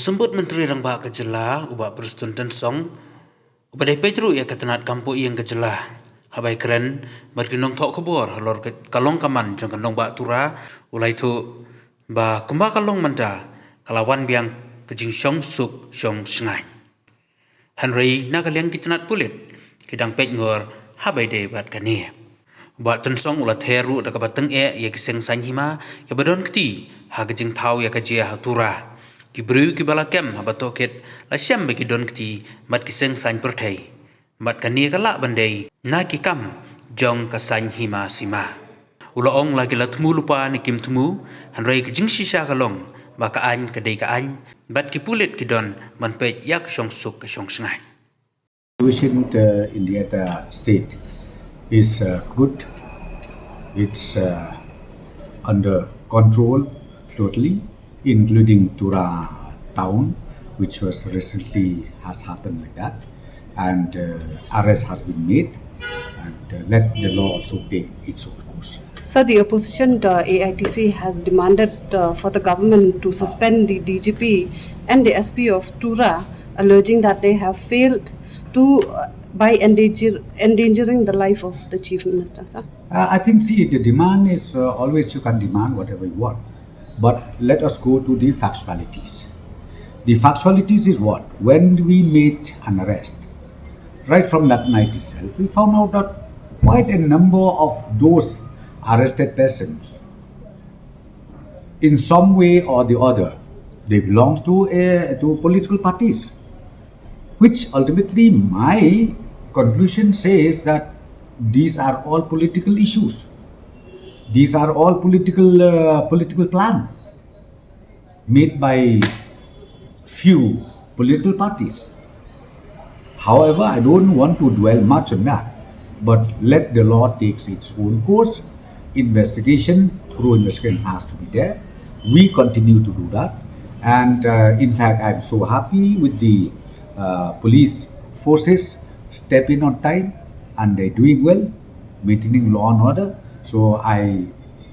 Sembut Menteri Rangba Kejelah, ubah Prestone dan song, ubah dai Pedro ia ketenat kampu yang kejelah. Habai keren, berkinong tok kebor, halor kalong kaman, jong kanong ba Tura, ulai tu, ba kumba kalong manda, kalawan biang kejing syong suk syong sengai. Henry nakaliang ketenat pulit, kidang pet ngor, habai dai bat kani. Ubah tensong ulat heru da kabateng ya kiseng saiñ hima, ya badon keti, ha kejing tau ya kajia ha Tura. Ki briew ki balakem habatoket la syam bagi don kti mat ki seng saiñ pyrthei mat kani kala bandai na ki kam jong ka saiñ hima sima ulaong lagi la tmu lupa ni kim tmu hanrei ki jingjia kalong ba ka añ ka dei ka añ bat ki pulit ki don man pet yak syong suk ka syong sengai. Situation in the entire state is good. It's under control totally, including Tura town, which was recently has happened like that, and arrest has been made, and let the law also take its own course. So the opposition AITC has demanded for the government to suspend the DGP and the SP of Tura, alleging that they have failed to by endangering the life of the chief minister. Sir? I think, see, the demand is always you can demand whatever you want. But let us go to the factualities. The factualities is what? When we made an arrest, right from that night itself, we found out that quite a number of those arrested persons, in some way or the other, they belong to political parties, which ultimately my conclusion says that these are all political issues. These are all political plans made by few political parties. However, I don't want to dwell much on that, but let the law take its own course. Thorough investigation has to be there. We continue to do that, and in fact, I'm so happy with the police forces step in on time, and they're doing well, maintaining law and order. So I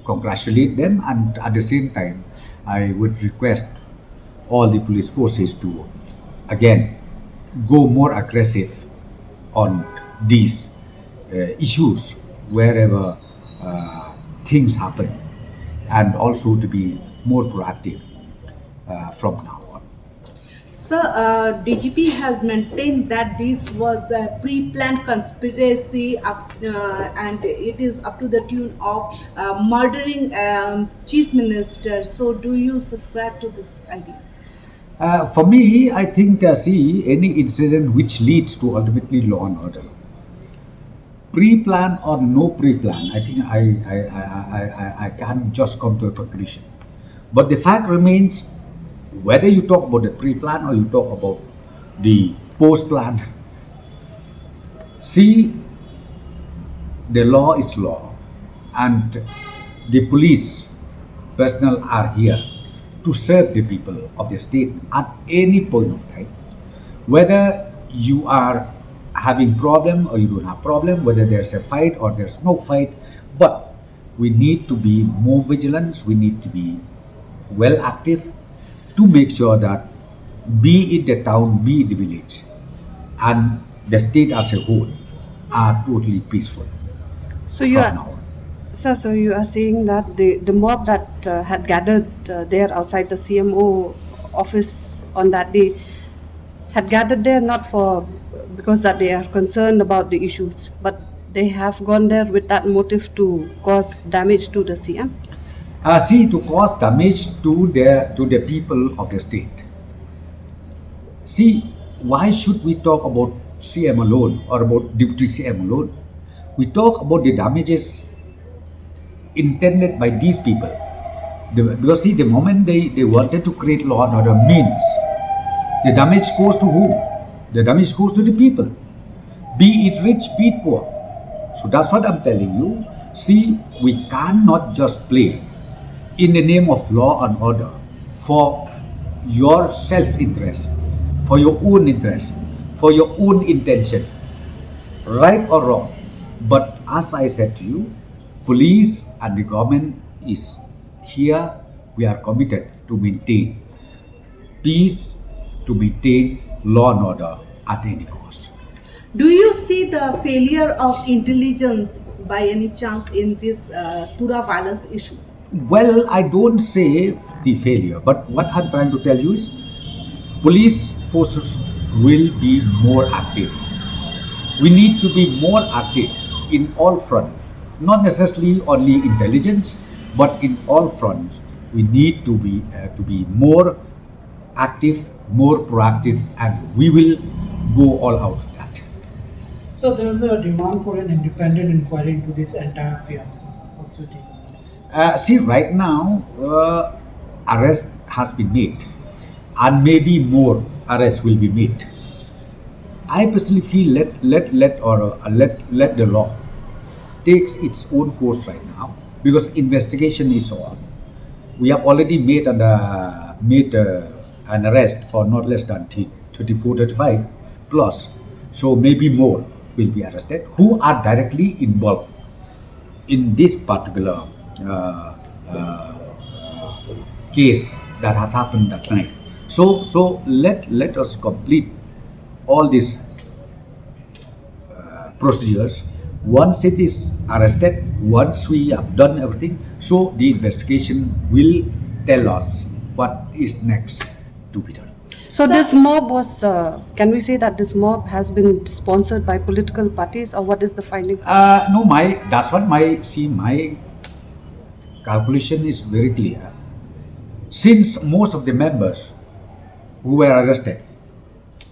congratulate them, and at the same time, I would request all the police forces to again go more aggressive on these issues wherever things happen, and also to be more proactive from now on. Sir, DGP has maintained that this was a pre-planned conspiracy and it is up to the tune of murdering chief minister. So do you subscribe to this idea? For me, I think, see, any incident which leads to ultimately law and order, pre-plan or no pre-plan, I think I can't just come to a conclusion. But the fact remains, whether you talk about the pre-plan or you talk about the post-plan, see, the law is law, and the police personnel are here to serve the people of the state at any point of time. Whether you are having problem or you don't have problem, whether there's a fight or there's no fight, but we need to be more vigilant, we need to be well active to make sure that be it the town, be it the village, and the state as a whole are totally peaceful. So you are saying that the mob that had gathered there outside the CMO office on that day had gathered there not for because that they are concerned about the issues, but they have gone there with that motive to cause damage to the CM? To cause damage to the people of the state. See, why should we talk about CM alone or about Deputy CM alone? We talk about the damages intended by these people. Because see, the moment they wanted to create law and order means the damage goes to whom? The damage goes to the people. Be it rich, be it poor. So that's what I'm telling you. See, we cannot just play in the name of law and order for your self-interest, for your own interest, for your own intention, right or wrong. But as I said to you, police and the government is here. We are committed to maintain peace to maintain law and order at any cost. Do you see the failure of intelligence by any chance in this Tura violence issue? Well, I don't say the failure, but what I'm trying to tell you is police forces will be more active. We need to be more active in all fronts, not necessarily only intelligence, but in all fronts. We need to be more active, more proactive, and we will go all out with that. So there is a demand for an independent inquiry into this entire fiasco. What's your take on that? See, right now, arrest has been made, and maybe more arrests will be made. I personally feel let the law takes its own course right now, because investigation is on. We have already made an arrest for not less than 34, 35 plus, so maybe more will be arrested who are directly involved in this particular case that has happened that night. So let us complete all these procedures. Once it is arrested, once we have done everything, so the investigation will tell us what is next to be done. So this mob was, can we say that this mob has been sponsored by political parties, or what is the findings? No, that's what my calculation is very clear. Since most of the members who were arrested,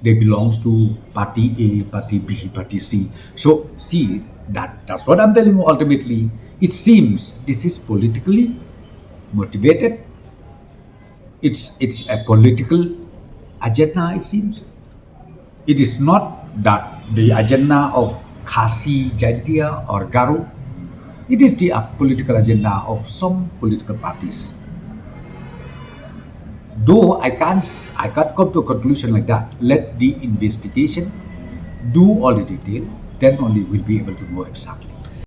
they belongs to party A, party B, party C. So see, that's what I'm telling you. Ultimately, it seems this is politically motivated. It's a political agenda. It seems it is not that the agenda of Khasi, Jingjia or Garo. It is the political agenda of some political parties. Though I can't come to a conclusion like that. Let the investigation do all the detail, then only we'll be able to know exactly.